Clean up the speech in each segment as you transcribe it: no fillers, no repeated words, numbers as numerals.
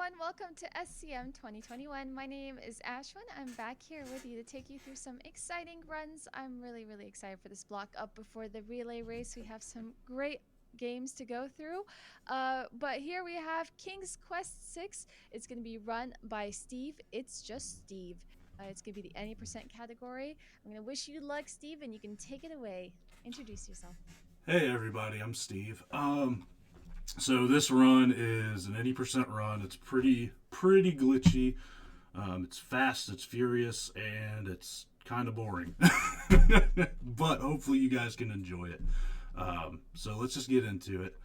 everyone, welcome to SCM 2021. My name is Ashwin. I'm back here with you to take you through some exciting runs. I'm really excited for this block up before the relay race. We have some great games to go through. But here we have King's Quest 6. It's going to be run by Steve. It's just Steve. It's going to be the any percent category. I'm going to wish you luck, Steve, and you can take it away. Introduce yourself. Hey everybody, I'm Steve. So this run is an 80% run. It's pretty glitchy. It's fast, it's furious, and it's kind of boring. But hopefully you guys can enjoy it. So let's just get into it.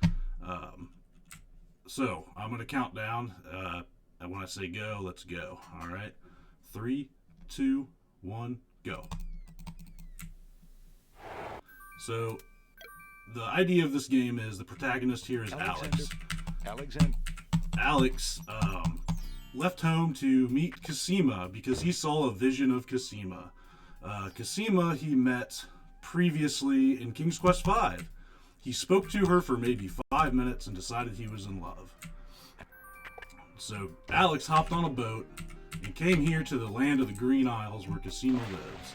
So I'm gonna count down, and when I say go, let's go. All right, 3, 2, 1, go. So the idea of this game is the protagonist here is Alex. Alex left home to meet Cosima because he saw a vision of Cosima. Cosima he met previously in King's Quest V. He spoke to her for maybe 5 minutes and decided he was in love. So Alex hopped on a boat and came here to the land of the Green Isles where Cosima lives,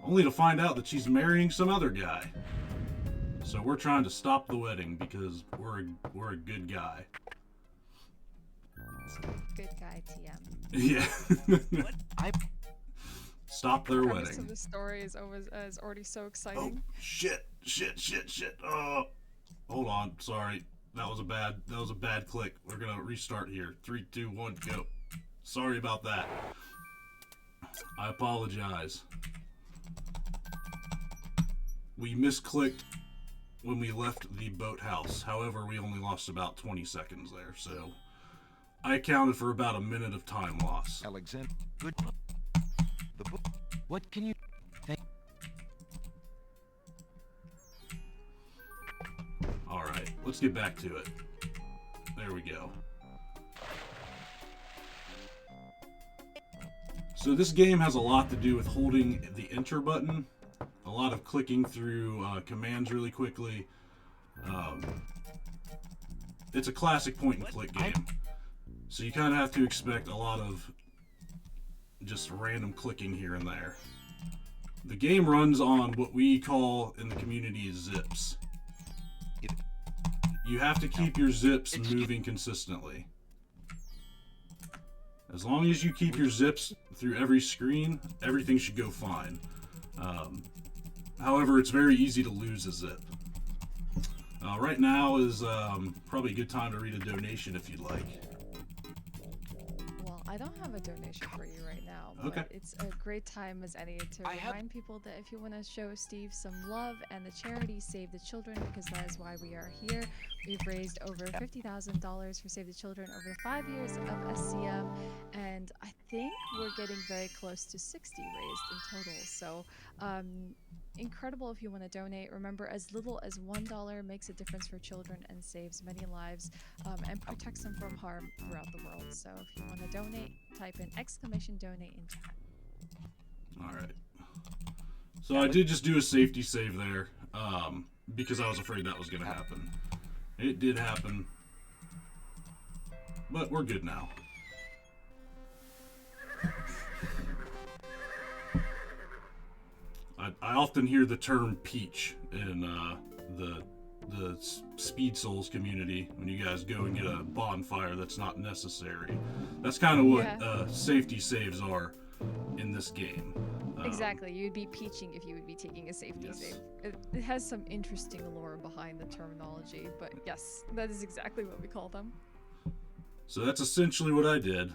only to find out that she's marrying some other guy. So we're trying to stop the wedding because we're a good guy. Good guy, TM. Yeah. Stop their The premise wedding. of the story is already so exciting. Oh shit! Oh, hold on. Sorry, that was a bad click. We're gonna restart here. 3, 2, 1, go. Sorry about that. I apologize. We misclicked when we left the boathouse. However, we only lost about 20 seconds there, so I accounted for about a minute of time loss. Alexander, good. The book. What can you think? Alright, let's get back to it. There we go. So this game has a lot to do with holding the enter button. A lot of clicking through commands really quickly. It's a classic point-and-click game. So you kind of have to expect a lot of just random clicking here and there. The game runs on what we call in the community zips. You have to keep your zips moving consistently. As long as you keep your zips through every screen, everything should go fine. However, it's very easy to lose a zip. Right now is probably a good time to read a donation if you'd like. Well, I don't have a donation for you right now, but Okay. it's a great time as any to remind people that if you want to show Steve some love and the charity Save the Children, because that is why we are here. We've raised over $50,000 for Save the Children over the 5 years of SCM, and I think we're getting very close to 60 raised in total. So incredible if you want to donate. Remember, as little as $1 makes a difference for children and saves many lives and protects them from harm throughout the world. So if you want to donate, type in !donate in chat. Alright. So I did just do a safety save there, because I was afraid that was going to happen. It did happen, but we're good now. I often hear the term peach in the Speed Souls community when you guys go and get a bonfire that's not necessary. That's kind of what safety saves are in this game. Exactly, you'd be peaching if you would be taking a safety save. It has some interesting lore behind the terminology, but yes, that is exactly what we call them. So that's essentially what I did.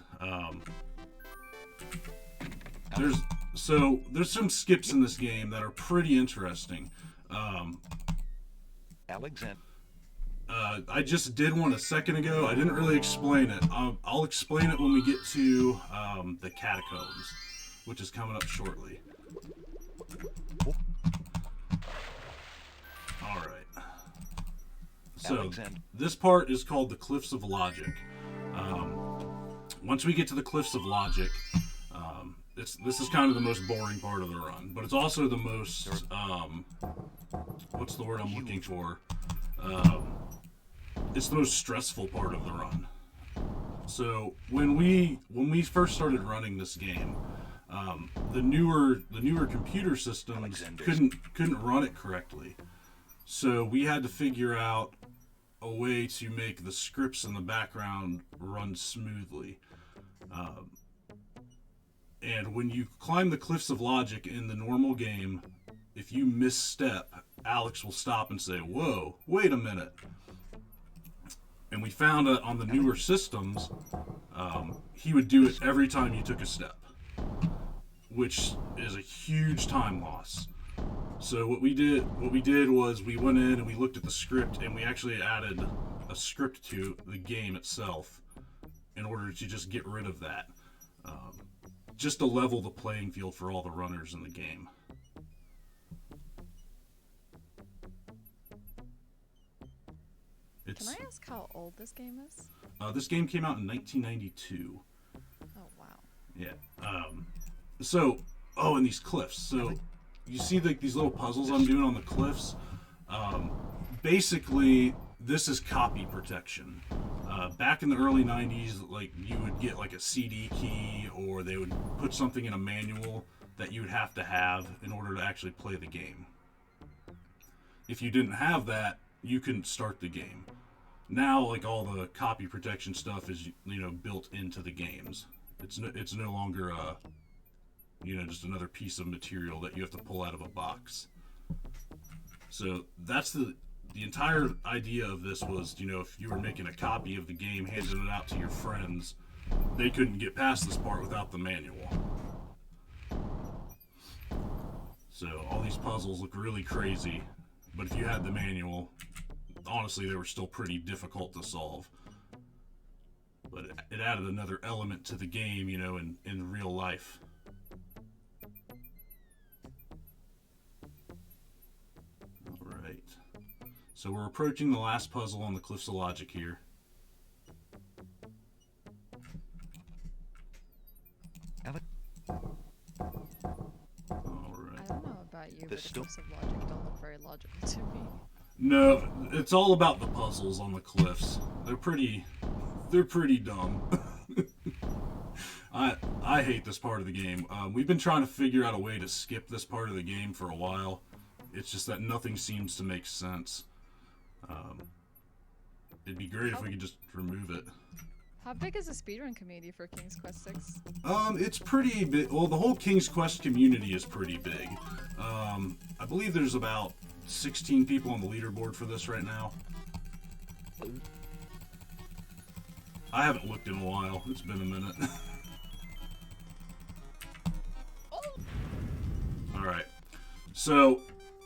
There's some skips in this game that are pretty interesting. Alexander. I just did one a second ago. I didn't really explain it. I'll explain it when we get to the catacombs, which is coming up shortly. Alright. So, this part is called the Cliffs of Logic. Once we get to the Cliffs of Logic, this is kind of the most boring part of the run, but it's also the most, what's the word I'm looking for? It's the most stressful part of the run. So when we first started running this game, the newer computer systems couldn't run it correctly. So we had to figure out a way to make the scripts in the background run smoothly. And when you climb the cliffs of logic in the normal game, if you misstep, Alex will stop and say, "Whoa, wait a minute." And we found that on the newer systems, he would do it every time you took a step, which is a huge time loss. So what we did was we went in and we looked at the script, and we actually added a script to the game itself in order to just get rid of that, just to level the playing field for all the runners in the game. Can I ask how old this game is? This game came out in 1992. Oh, wow. Yeah. And these cliffs. So you see these little puzzles I'm doing on the cliffs? Basically, this is copy protection. Back in the early 90s, like, you would get like a CD key, or they would put something in a manual that you would have to have in order to actually play the game. If you didn't have that, you couldn't start the game. Now, like, all the copy protection stuff is, built into the games. It's no longer just another piece of material that you have to pull out of a box. So that's the entire idea of this was, if you were making a copy of the game, handing it out to your friends, they couldn't get past this part without the manual. So all these puzzles look really crazy, but if you had the manual, honestly, they were still pretty difficult to solve. But it added another element to the game, in real life. Alright. So we're approaching the last puzzle on the Cliffs of Logic here. Alright. I don't know about you, but the cliffs of logic don't look very logical to me. No, it's all about the puzzles on the cliffs. They're pretty dumb. I hate this part of the game. We've been trying to figure out a way to skip this part of the game for a while. It's just that nothing seems to make sense. It'd be great if we could just remove it. How big is the speedrun community for King's Quest 6? It's pretty big. Well, the whole King's Quest community is pretty big. I believe there's about 16 people on the leaderboard for this right now. I haven't looked in a while. It's been a minute. Alright. So,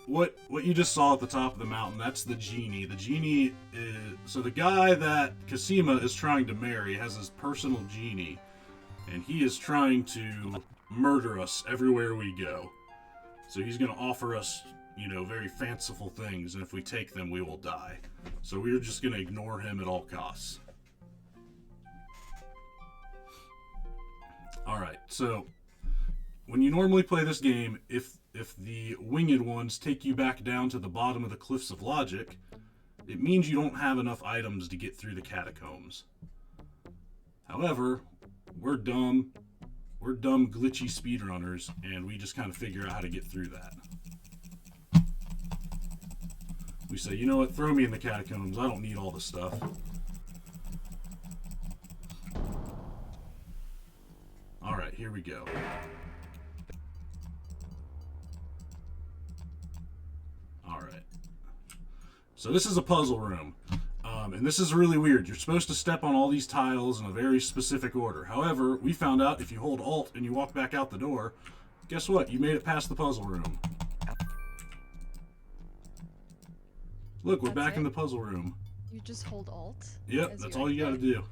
what you just saw at the top of the mountain, that's the genie. The genie is... So the guy that Cosima is trying to marry has his personal genie. And he is trying to murder us everywhere we go. So he's going to offer us, very fanciful things. And if we take them, we will die. So we're just going to ignore him at all costs. Alright, so when you normally play this game, if the winged ones take you back down to the bottom of the Cliffs of Logic, it means you don't have enough items to get through the catacombs. However, we're dumb glitchy speedrunners, and we just kind of figure out how to get through that. We say, you know what, throw me in the catacombs, I don't need all the stuff. Alright, here we go. Alright. So this is a puzzle room. And this is really weird. You're supposed to step on all these tiles in a very specific order. However, we found out if you hold Alt and you walk back out the door, guess what? You made it past the puzzle room. Look, we're back in the puzzle room. You just hold Alt? Yep, that's all you gotta do.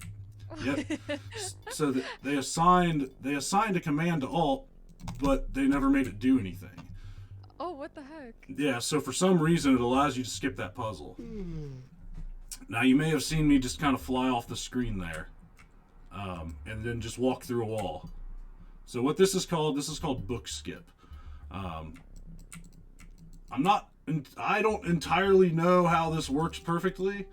Yep. So they assigned a command to Alt, but they never made it do anything. Oh, what the heck? Yeah, so for some reason it allows you to skip that puzzle. Now you may have seen me just kind of fly off the screen there, and then just walk through a wall. So what this is called book skip. I don't entirely know how this works perfectly,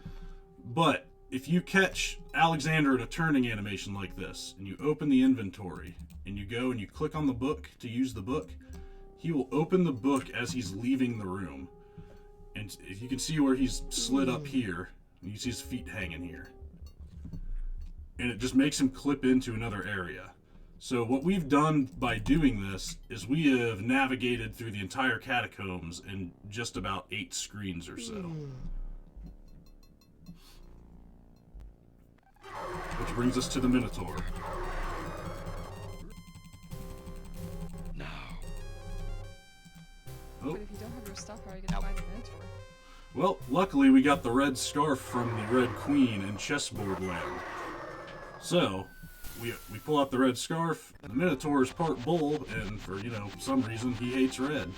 but if you catch Alexander in a turning animation like this, and you open the inventory, and you go and you click on the book to use the book, he will open the book as he's leaving the room. And if you can see where he's slid up here, and you see his feet hanging here. And it just makes him clip into another area. So what we've done by doing this is we have navigated through the entire catacombs in just about 8 screens or so. Which brings us to the Minotaur. Now. Oh. But if you don't have your stuff, how are you going to find the Minotaur? Well, luckily we got the red scarf from the Red Queen in Chessboard Land. So, we pull out the red scarf, the Minotaur is part bull, and for, some reason, he hates red.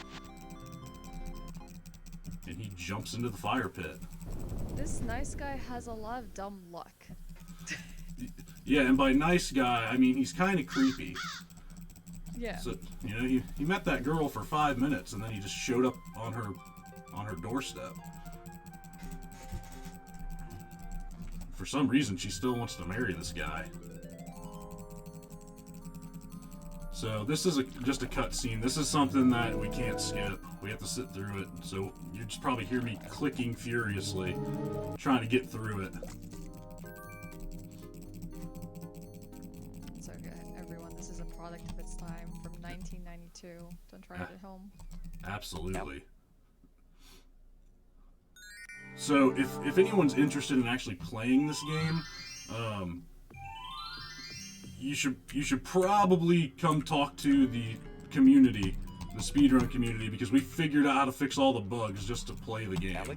And he jumps into the fire pit. This nice guy has a lot of dumb luck. Yeah, and by nice guy, I mean he's kind of creepy. Yeah. So, he met that girl for 5 minutes, and then he just showed up on her doorstep. For some reason, she still wants to marry this guy. So this is just a cutscene. This is something that we can't skip. We have to sit through it. So you just probably hear me clicking furiously, trying to get through it. It's okay, everyone. This is a product of its time from 1992. Don't try it at home. Absolutely. So if anyone's interested in actually playing this game, you should probably come talk to the community, the speedrun community, because we figured out how to fix all the bugs just to play the game.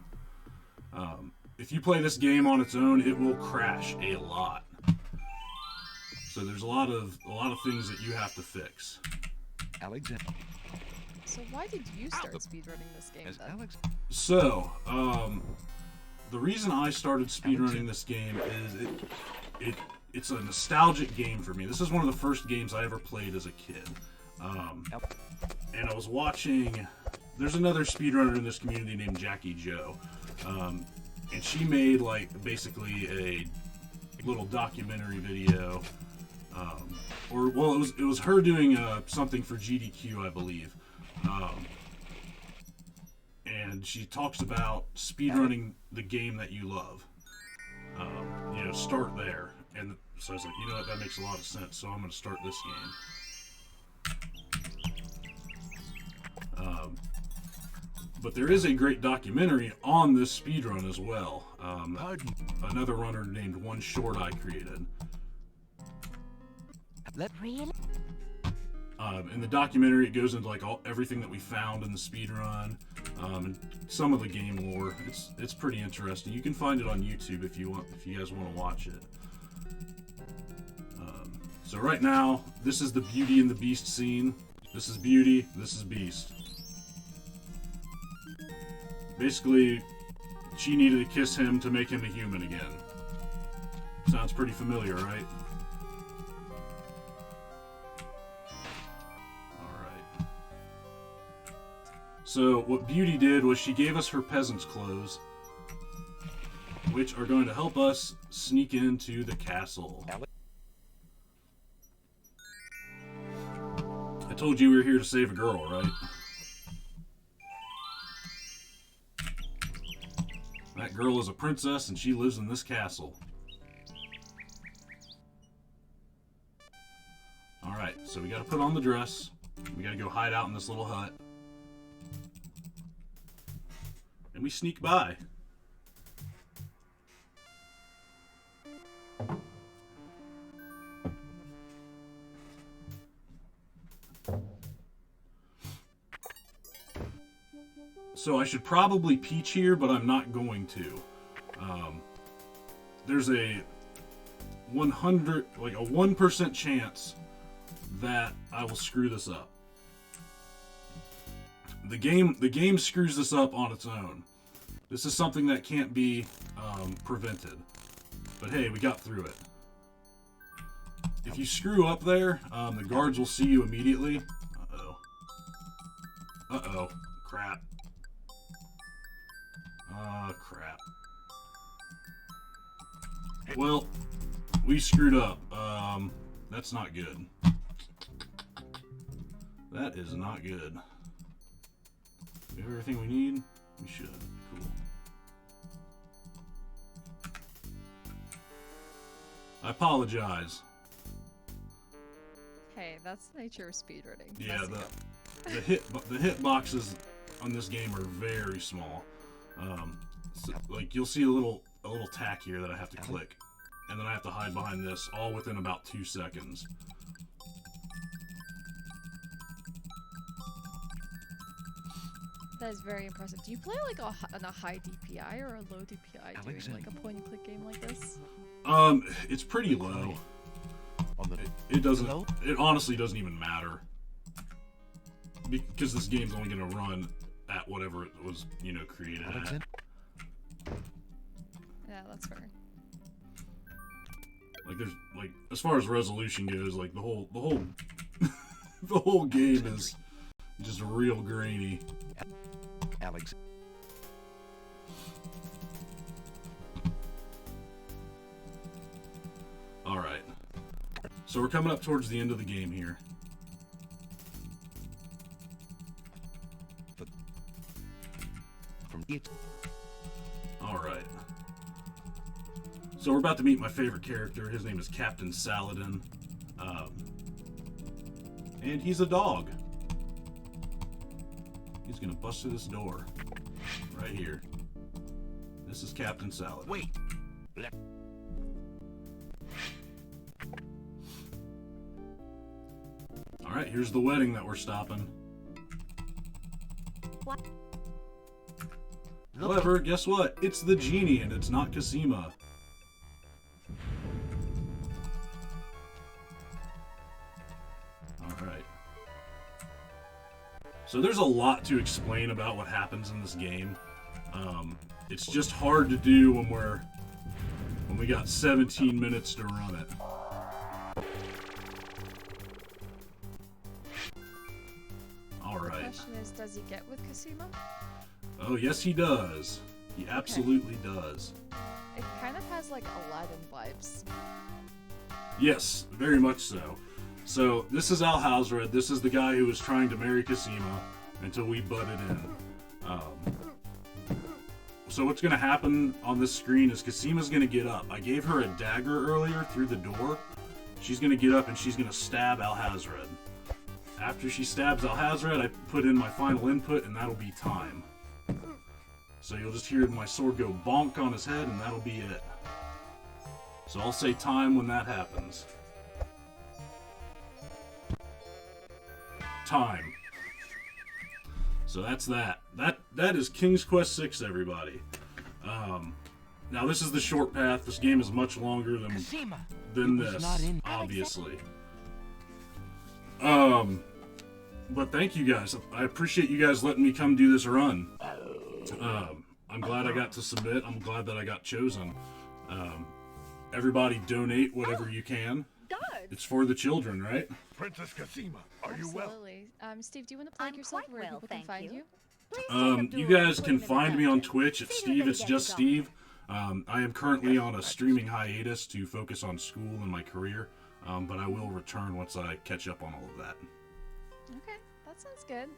If you play this game on its own, it will crash a lot. So there's a lot of things that you have to fix. Alexander. So why did you start speedrunning this game then? So, the reason I started speedrunning this game is it's a nostalgic game for me. This is one of the first games I ever played as a kid. And I was watching, there's another speedrunner in this community named Jackie Joe. And she made basically a little documentary video. It was her doing something for GDQ, I believe. And she talks about speedrunning the game that you love. Start there. And so I was like, you know what, that makes a lot of sense, so I'm going to start this game. But there is a great documentary on this speedrun as well. Another runner named One Short I created. In the documentary, it goes into everything that we found in the speedrun, and some of the game lore. It's pretty interesting. You can find it on YouTube if you guys want to watch it. So right now, this is the Beauty and the Beast scene. This is Beauty. This is Beast. Basically, she needed to kiss him to make him a human again. Sounds pretty familiar, right? So what Beauty did was she gave us her peasant's clothes, which are going to help us sneak into the castle. I told you we were here to save a girl, right? That girl is a princess and she lives in this castle. Alright, so we gotta put on the dress. We gotta go hide out in this little hut. And we sneak by. So I should probably peach here, but I'm not going to. There's a 1% chance that I will screw this up. The game screws this up on its own. This is something that can't be prevented. But hey, we got through it. If you screw up there, the guards will see you immediately. Uh-oh. Uh-oh. Crap. Crap. Well, we screwed up. That's not good. That is not good. We have everything we need? We should. Cool. I apologize. Hey, that's the nature of speedrunning. Yeah, the hit boxes on this game are very small. So, like you'll see a little tack here that I have to click, and then I have to hide behind this, all within about 2 seconds. That is very impressive. Do you play like on a high DPI or a low DPI doing like a point and click game like this? It's pretty low. On the It doesn't. It honestly doesn't even matter because this game's only gonna run at whatever it was, created at. Yeah, that's fair. Like there's as far as resolution goes, like the whole the whole game is just real grainy. Alex. All right. So we're coming up towards the end of the game here. From it. All right. So we're about to meet my favorite character. His name is Captain Saladin. And he's a dog. He's gonna bust through this door. Right here. This is Captain Saladin. Wait. Alright, here's the wedding that we're stopping. What? However, guess what? It's the genie and it's not Cosima. Alright. So there's a lot to explain about what happens in this game. It's just hard to do when we got 17 minutes to run it. Alright. The question is, does he get with Cosima? Oh, yes he does. He absolutely does. It kind of has like Aladdin vibes. Yes, very much so. So, this is Alhazred. This is the guy who was trying to marry Cosima until we butted in. So what's going to happen on this screen is Cosima's going to get up. I gave her a dagger earlier through the door. She's going to get up and she's going to stab Alhazred. After she stabs Alhazred, I put in my final input and that'll be time. So you'll just hear my sword go bonk on his head and that'll be it. So I'll say time when that happens. Time. So that's that. That is King's Quest VI, everybody. Now this is the short path. This game is much longer than this, obviously. But thank you guys. I appreciate you guys letting me come do this run. I'm glad I got to submit. I'm glad that I got chosen. Everybody donate whatever you can. It's for the children, right? Princess Cosima, are you well? Absolutely. Steve, do you want to plug yourself where people can find you? You guys can find me on Twitch at steveitsjuststeve. I am currently on a streaming hiatus to focus on school and my career, but I will return once I catch up on all of that. Okay, that sounds good.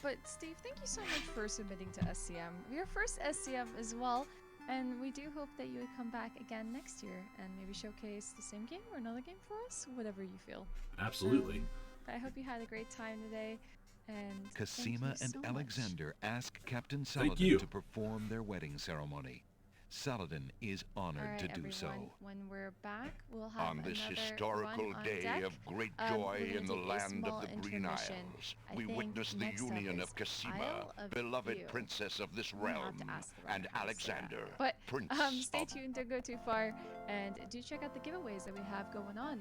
But Steve, thank you so much for submitting to SCM. Your first SCM as well, and we do hope that you would come back again next year and maybe showcase the same game or another game for us, whatever you feel. Absolutely. But I hope you had a great time today. And Cosima and so Alexander much. ask Captain Thank Saladin you. to perform their wedding ceremony. Saladin is honored All right, to do everyone, so. when we're back, we'll have On this another historical run on day deck. of great We're joy gonna in the take a land small of the Green intermission. Isles, I we think witness the next up union is of Cosima, Isle of beloved View. princess of this I'm gonna have realm, to ask the right and how to say that. Alexander, But prince stay of... tuned, don't go too far, and do check out the giveaways that we have going on.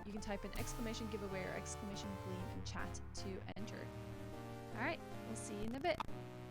You can type in exclamation giveaway or exclamation gleam in chat to enter. All right, we'll see you in a bit.